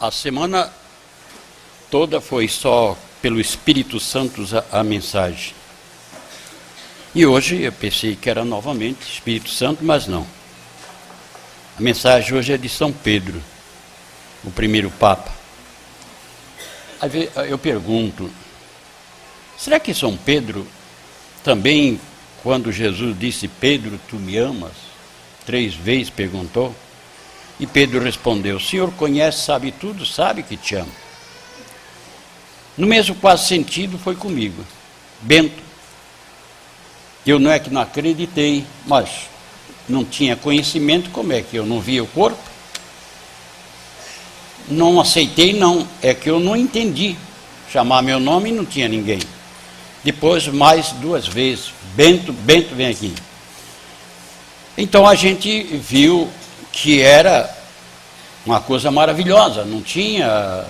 A semana toda foi só pelo Espírito Santo a mensagem. E hoje eu pensei que era novamente Espírito Santo, mas não. A mensagem hoje é de São Pedro, o primeiro Papa. Aí eu pergunto, será que São Pedro também, quando Jesus disse, Pedro, tu me amas? 3 vezes perguntou. E Pedro respondeu, o Senhor conhece, sabe tudo, sabe que te amo. No mesmo quase sentido foi comigo. Bento. Eu não é que não acreditei, mas não tinha conhecimento, como é que eu não via o corpo? Não aceitei não, é que eu não entendi. Chamar meu nome e não tinha ninguém. Depois mais 2 vezes, Bento, vem aqui. Então a gente viu que era uma coisa maravilhosa, não tinha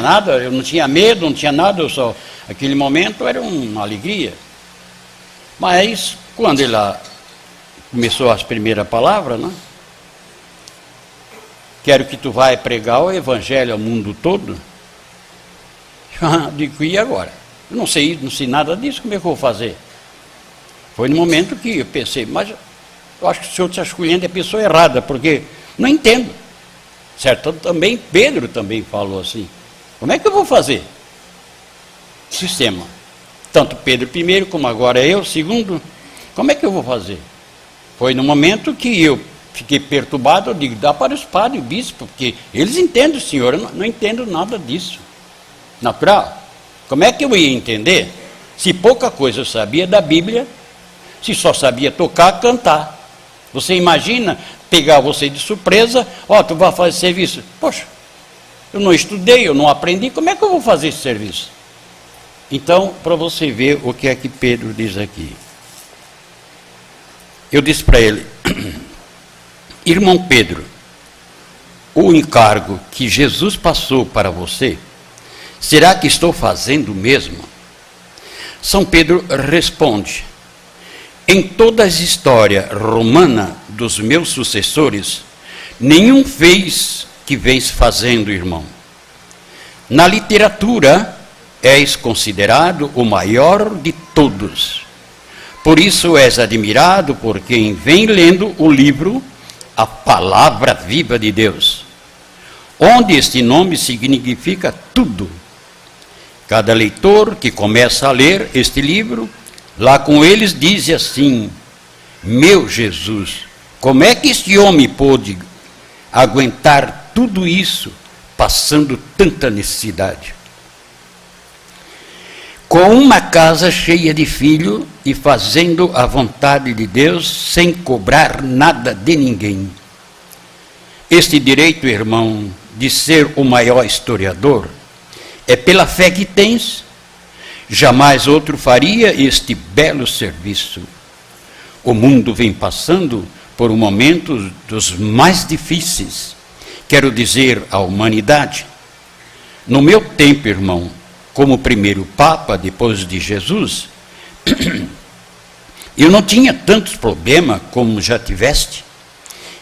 nada, eu não tinha medo, não tinha nada, aquele momento era uma alegria. Mas quando ele começou as primeiras palavras, né? Quero que tu vai pregar o evangelho ao mundo todo. Digo, e agora? Eu não sei nada disso, como é que eu vou fazer? Foi no momento que eu pensei, mas eu acho que o senhor está escolhendo a pessoa errada, porque não entendo. Certo? Também, Pedro também falou assim, como é que eu vou fazer? Sistema. Tanto Pedro primeiro, como agora eu, segundo, como é que eu vou fazer? Foi no momento que eu fiquei perturbado, eu digo, dá para os padres e o bispo, porque eles entendem o senhor, eu não entendo nada disso. Natural. Como é que eu ia entender se pouca coisa eu sabia da Bíblia, se só sabia tocar, cantar? Você imagina pegar você de surpresa, tu vai fazer serviço. Poxa, eu não estudei, eu não aprendi, como é que eu vou fazer esse serviço? Então, para você ver o que é que Pedro diz aqui. Eu disse para ele, irmão Pedro, o encargo que Jesus passou para você, será que estou fazendo o mesmo? São Pedro responde, em toda a história romana dos meus sucessores, nenhum fez que vens fazendo, irmão. Na literatura, és considerado o maior de todos. Por isso és admirado por quem vem lendo o livro A Palavra Viva de Deus, onde este nome significa tudo. Cada leitor que começa a ler este livro, lá com eles diz assim, meu Jesus, como é que este homem pôde aguentar tudo isso, passando tanta necessidade? Com uma casa cheia de filhos e fazendo a vontade de Deus sem cobrar nada de ninguém. Este direito, irmão, de ser o maior historiador, é pela fé que tens. Jamais outro faria este belo serviço. O mundo vem passando por um momento dos mais difíceis. Quero dizer, a humanidade. No meu tempo, irmão, como primeiro Papa, depois de Jesus, eu não tinha tantos problemas como já tiveste.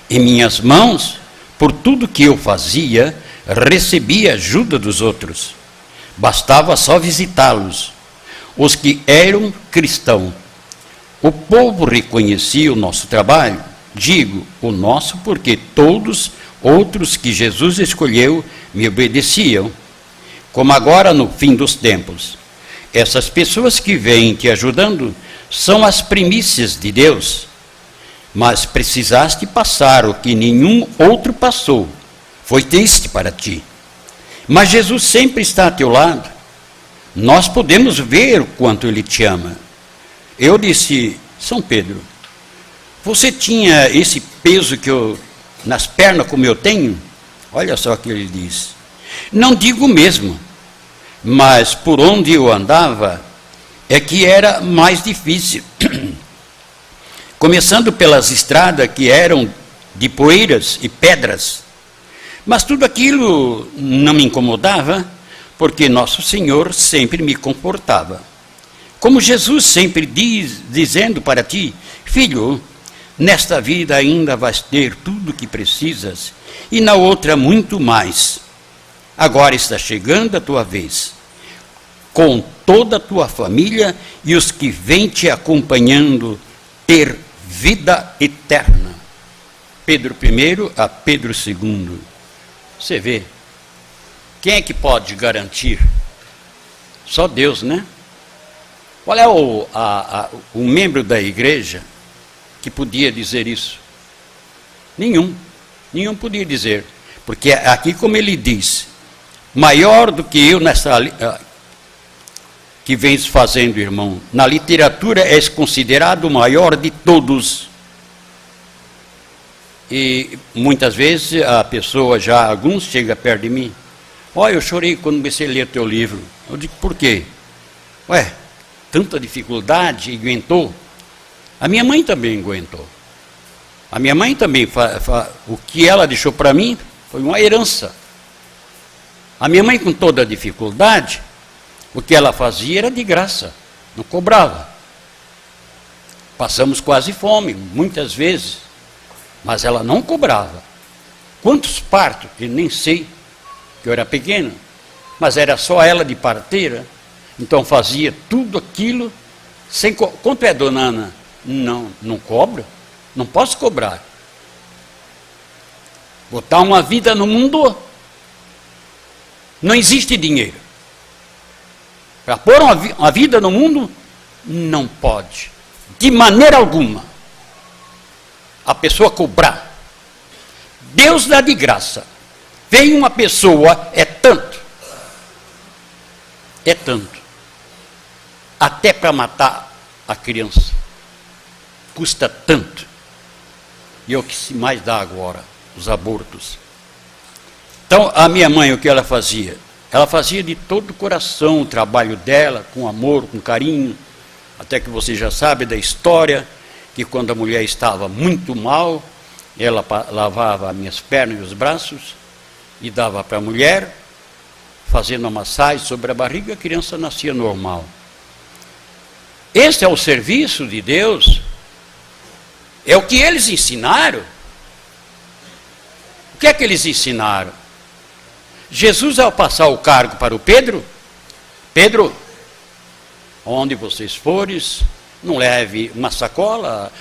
Em minhas mãos, por tudo que eu fazia, recebia ajuda dos outros. Bastava só visitá-los. Os que eram cristãos. O povo reconhecia o nosso trabalho. Digo o nosso porque todos outros que Jesus escolheu me obedeciam. Como agora no fim dos tempos. Essas pessoas que vêm te ajudando são as primícias de Deus. Mas precisaste passar o que nenhum outro passou. Foi triste para ti. Mas Jesus sempre está a teu lado. Nós podemos ver o quanto Ele te ama. Eu disse, São Pedro, você tinha esse peso nas pernas como eu tenho? Olha só o que ele diz. Não digo mesmo, mas por onde eu andava é que era mais difícil. Começando pelas estradas que eram de poeiras e pedras. Mas tudo aquilo não me incomodava, porque Nosso Senhor sempre me confortava. Como Jesus sempre dizendo para ti, filho, nesta vida ainda vais ter tudo o que precisas, e na outra muito mais. Agora está chegando a tua vez, com toda a tua família e os que vêm te acompanhando, ter vida eterna. Pedro I a Pedro II. Você vê, quem é que pode garantir? Só Deus, né? Qual é o membro da igreja que podia dizer isso? Nenhum podia dizer, porque aqui, como ele diz, maior do que eu nessa que vens fazendo, irmão, na literatura és considerado o maior de todos. E muitas vezes a pessoa alguns chega perto de mim, olha, eu chorei quando comecei a ler teu livro. Eu digo, por quê? Ué, tanta dificuldade, e aguentou. A minha mãe também aguentou. A minha mãe também, o que ela deixou para mim foi uma herança. A minha mãe, com toda a dificuldade, o que ela fazia era de graça, não cobrava. Passamos quase fome, muitas vezes, mas ela não cobrava. Quantos partos? Eu nem sei, que eu era pequeno, mas era só ela de parteira, então fazia tudo aquilo, sem quanto é, dona Ana? Não cobra, não posso cobrar. Botar uma vida no mundo, não existe dinheiro. Para pôr uma vida no mundo, não pode, de maneira alguma, a pessoa cobrar. Deus dá de graça. Vem uma pessoa, é tanto, até para matar a criança, custa tanto. E é o que se mais dá agora, os abortos. Então, a minha mãe, o que ela fazia? Ela fazia de todo o coração o trabalho dela, com amor, com carinho, até que você já sabe da história, que quando a mulher estava muito mal, ela lavava as minhas pernas e os braços, e dava para a mulher, fazendo a massagem sobre a barriga, a criança nascia normal. Esse é o serviço de Deus, é o que eles ensinaram. O que é que eles ensinaram? Jesus, ao passar o cargo para o Pedro, onde vocês fores, não leve uma sacola,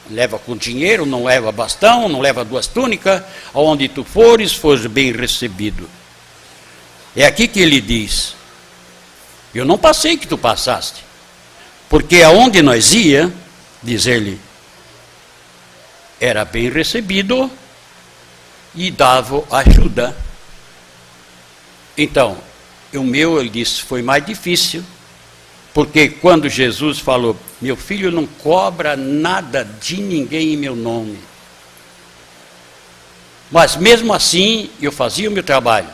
leva com dinheiro, não leva bastão, não leva 2 túnicas, aonde tu fores bem recebido. É aqui que ele diz, eu não passei que tu passaste, porque aonde nós ia, diz ele, era bem recebido e dava ajuda. Então, ele disse, foi mais difícil, porque quando Jesus falou, meu filho não cobra nada de ninguém em meu nome. Mas mesmo assim, eu fazia o meu trabalho.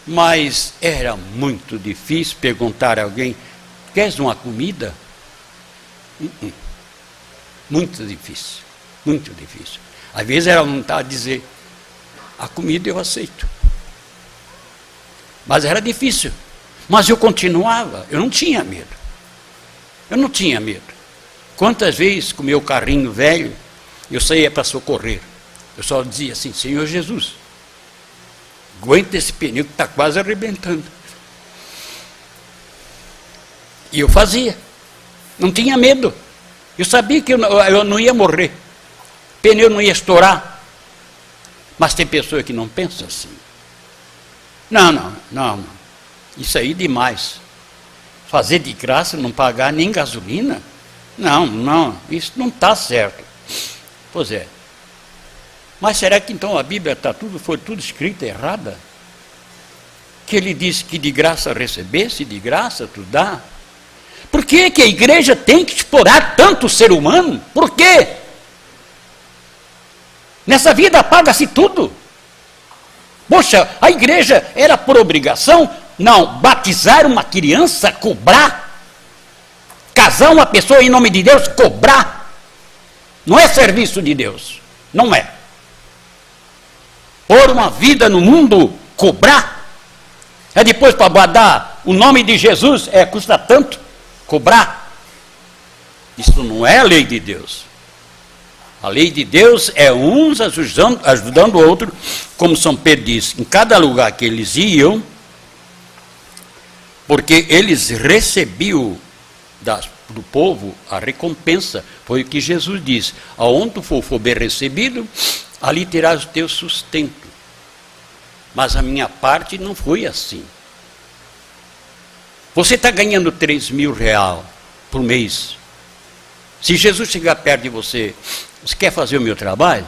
Mas era muito difícil perguntar a alguém, queres uma comida? Muito difícil, muito difícil. Às vezes era vontade de dizer, a comida eu aceito. Mas era difícil. Mas eu continuava, eu não tinha medo. Quantas vezes com o meu carrinho velho, eu saía para socorrer. Eu só dizia assim, Senhor Jesus, aguenta esse pneu que está quase arrebentando. E eu fazia. Não tinha medo. Eu sabia que eu não ia morrer. O pneu não ia estourar. Mas tem pessoa que não pensa assim. Não. Isso aí é demais. Fazer de graça, não pagar nem gasolina? Não, isso não está certo. Pois é. Mas será que então a Bíblia foi tudo escrita errada? Que ele disse que de graça recebesse, de graça tu dá? Por que a igreja tem que explorar tanto o ser humano? Por quê? Nessa vida paga-se tudo. Poxa, a igreja era por obrigação? Não, batizar uma criança, cobrar. Casar uma pessoa em nome de Deus, cobrar. Não é serviço de Deus, não é. Pôr uma vida no mundo, cobrar. É depois para guardar o nome de Jesus, custa tanto, cobrar. Isso não é a lei de Deus. A lei de Deus é uns ajudando o outro, como São Pedro diz, em cada lugar que eles iam, porque eles recebiam do povo a recompensa. Foi o que Jesus disse: aonde tu for bem recebido, ali terás o teu sustento. Mas a minha parte não foi assim. Você está ganhando 3 mil reais por mês. Se Jesus chegar perto de você, você quer fazer o meu trabalho?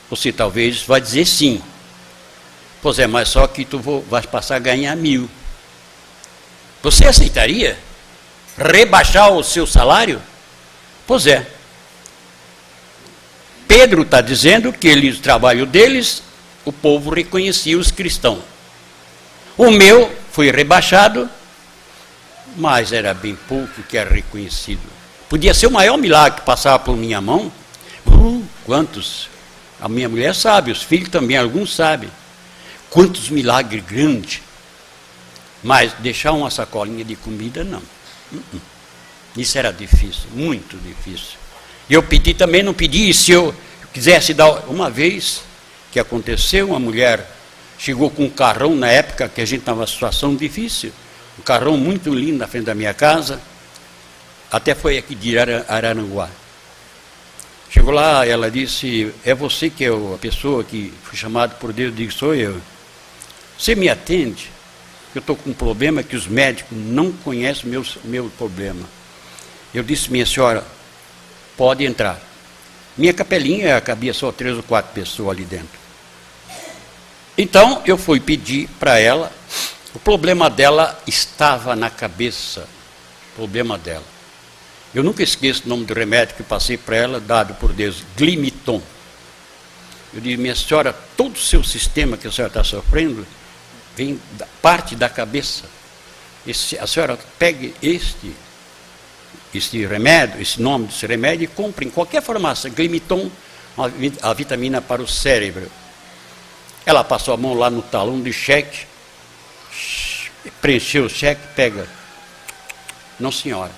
Você talvez vai dizer sim. Pois é, mas só que tu vais passar a ganhar 1.000. Você aceitaria rebaixar o seu salário? Pois é. Pedro está dizendo que o trabalho deles, o povo reconhecia os cristãos. O meu foi rebaixado, mas era bem pouco que era reconhecido. Podia ser o maior milagre que passava por minha mão. Quantos? A minha mulher sabe, os filhos também, alguns sabem. Quantos milagres grandes. Mas deixar uma sacolinha de comida, não. Isso era difícil, muito difícil. E eu pedi também, não pedi, se eu quisesse dar... Uma vez que aconteceu, uma mulher chegou com um carrão, na época que a gente estava numa situação difícil, um carrão muito lindo na frente da minha casa, até foi aqui de Araranguá. Chegou lá, ela disse: é você que é a pessoa que foi chamada por Deus? Eu digo: sou eu. Você me atende? Eu estou com um problema que os médicos não conhecem meu problema. Eu disse: minha senhora, pode entrar. Minha capelinha cabia só 3 ou 4 pessoas ali dentro. Então eu fui pedir para ela. O problema dela estava na cabeça. O problema dela. Eu nunca esqueço o nome do remédio que passei para ela, dado por Deus: Glimiton. Eu disse: minha senhora, todo o seu sistema que a senhora está sofrendo vem parte da cabeça. A senhora pegue este remédio, esse nome desse remédio, e compre em qualquer farmácia, Glimiton, a vitamina para o cérebro. Ela passou a mão lá no talão de cheque, preencheu o cheque, pega. Não, senhora.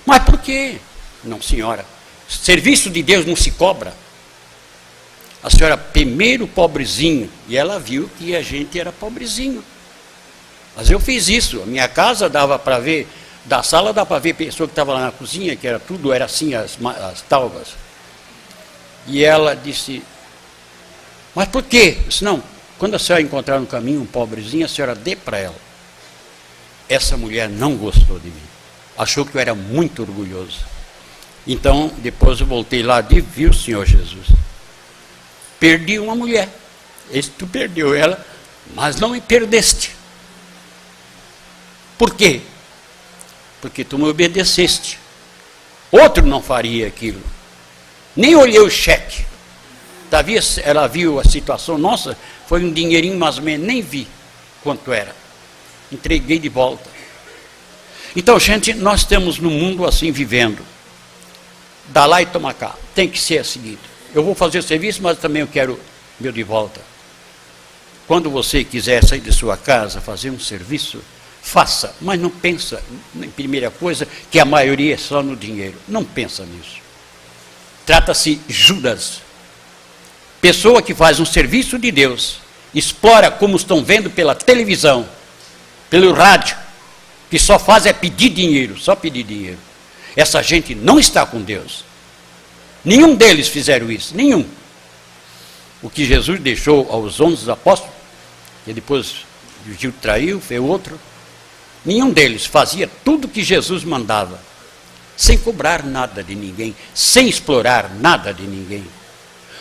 Mas por quê? Não, senhora. Serviço de Deus não se cobra. A senhora, primeiro pobrezinho, e ela viu que a gente era pobrezinho. Mas eu fiz isso. A minha casa dava para ver, da sala dava para ver a pessoa que estava lá na cozinha, que era tudo, era assim, as talvas. E ela disse: mas por quê? Eu disse: não, quando a senhora encontrar no caminho um pobrezinho, a senhora dê para ela. Essa mulher não gostou de mim. Achou que eu era muito orgulhoso. Então, depois eu voltei lá e vi o Senhor Jesus. Perdi uma mulher. Tu perdeu ela, mas não me perdeste. Por quê? Porque tu me obedeceste. Outro não faria aquilo. Nem olhei o cheque. Ela viu a situação, nossa, foi um dinheirinho mais ou menos, nem vi quanto era. Entreguei de volta. Então, gente, nós estamos no mundo assim vivendo. Dá lá e toma cá. Tem que ser o seguinte: eu vou fazer o serviço, mas também eu quero meu de volta. Quando você quiser sair de sua casa, fazer um serviço, faça, mas não pensa, em primeira coisa, que a maioria é só no dinheiro. Não pensa nisso. Trata-se Judas. Pessoa que faz um serviço de Deus, explora, como estão vendo pela televisão, pelo rádio, que só faz é pedir dinheiro, só pedir dinheiro. Essa gente não está com Deus. Nenhum deles fizeram isso, nenhum. O que Jesus deixou aos 11 apóstolos, que depois o Gil traiu, foi outro, nenhum deles fazia tudo que Jesus mandava, sem cobrar nada de ninguém, sem explorar nada de ninguém.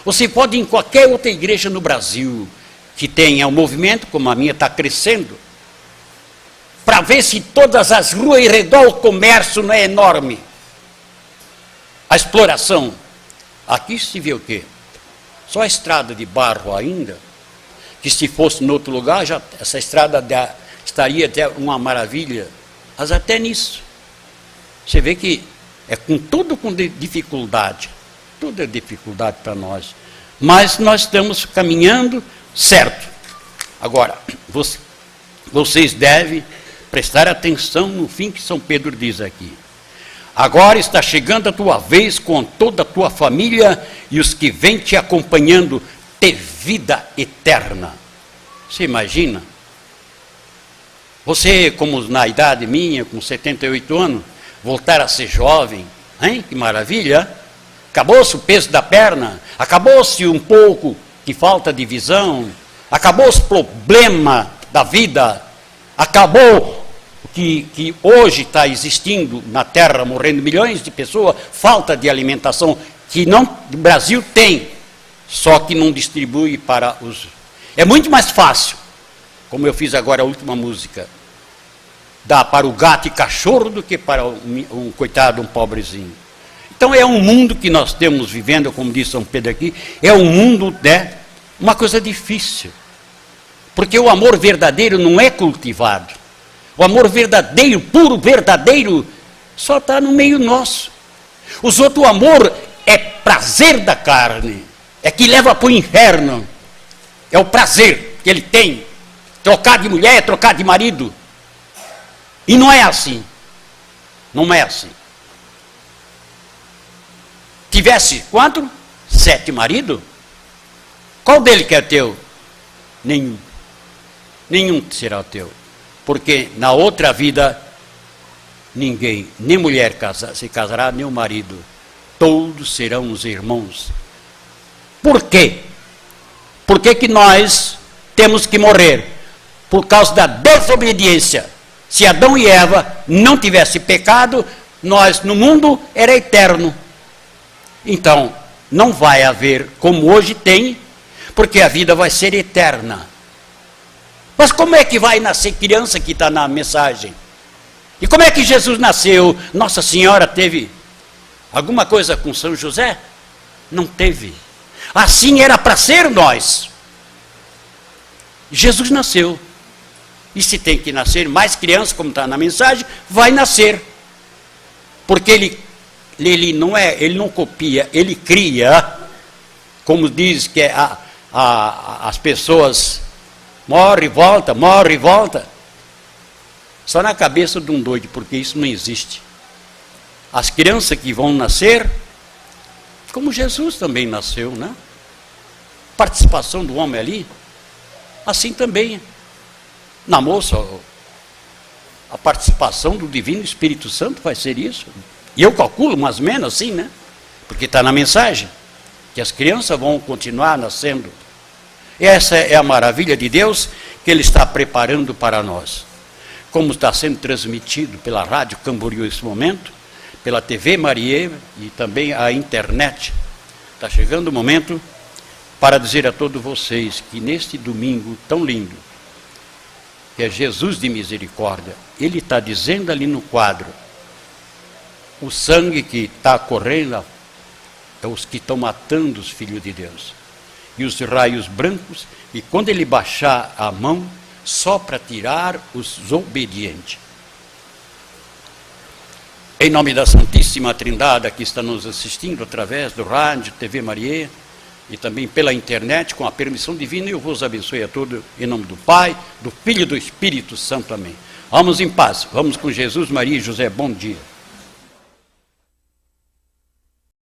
Você pode ir em qualquer outra igreja no Brasil que tenha um movimento como a minha está crescendo, para ver se todas as ruas e redor o comércio não é enorme. A exploração. Aqui se vê o quê? Só a estrada de barro ainda, que se fosse em outro lugar, já, essa estrada estaria até uma maravilha. Mas até nisso. Você vê que é tudo com dificuldade. Tudo é dificuldade para nós. Mas nós estamos caminhando certo. Agora, vocês devem prestar atenção no fim que São Pedro diz aqui. Agora está chegando a tua vez com toda a tua família e os que vêm te acompanhando, ter vida eterna. Você imagina? Você, como na idade minha, com 78 anos, voltar a ser jovem, hein? Que maravilha! Acabou-se o peso da perna, acabou-se um pouco de falta de visão, acabou os problemas da vida, acabou que hoje está existindo na Terra, morrendo milhões de pessoas, falta de alimentação, que não, o Brasil tem, só que não distribui para os... É muito mais fácil, como eu fiz agora a última música, dar para o gato e cachorro do que para um coitado, um pobrezinho. Então é um mundo que nós temos vivendo, como disse São Pedro aqui, é um mundo, né, uma coisa difícil. Porque o amor verdadeiro não é cultivado. O amor verdadeiro, puro, verdadeiro, só está no meio nosso. Os outros, o amor é prazer da carne, é que leva para o inferno. É o prazer que ele tem. Trocar de mulher, trocar de marido. E não é assim. Não é assim. Tivesse quanto? 7 maridos? Qual dele que é teu? Nenhum. Nenhum será o teu. Porque na outra vida, ninguém, nem mulher se casará, nem o marido. Todos serão os irmãos. Por quê? Por que nós temos que morrer? Por causa da desobediência. Se Adão e Eva não tivessem pecado, nós no mundo era eterno. Então, não vai haver como hoje tem, porque a vida vai ser eterna. Mas como é que vai nascer criança que está na mensagem? E como é que Jesus nasceu? Nossa Senhora teve alguma coisa com São José? Não teve. Assim era para ser nós. Jesus nasceu. E se tem que nascer mais criança, como está na mensagem, vai nascer. Porque ele não copia, ele cria. Como diz que as pessoas... Morre e volta. Só na cabeça de um doido, porque isso não existe. As crianças que vão nascer, como Jesus também nasceu, né? Participação do homem ali, assim também. Na moça, a participação do Divino Espírito Santo vai ser isso. E eu calculo, mais ou menos assim, né? Porque está na mensagem, que as crianças vão continuar nascendo. Essa é a maravilha de Deus que Ele está preparando para nós. Como está sendo transmitido pela Rádio Camboriú nesse momento, pela TV Maria e também a internet. Está chegando o momento para dizer a todos vocês que neste domingo tão lindo, que é Jesus de misericórdia, Ele está dizendo ali no quadro, o sangue que está correndo é os que estão matando os filhos de Deus. E os raios brancos, e quando ele baixar a mão, só para tirar os obedientes. Em nome da Santíssima Trindade, que está nos assistindo através do rádio, TV Maria, e também pela internet, com a permissão divina, eu vos abençoe a todos, em nome do Pai, do Filho e do Espírito Santo. Amém. Vamos em paz, vamos com Jesus, Maria e José, bom dia.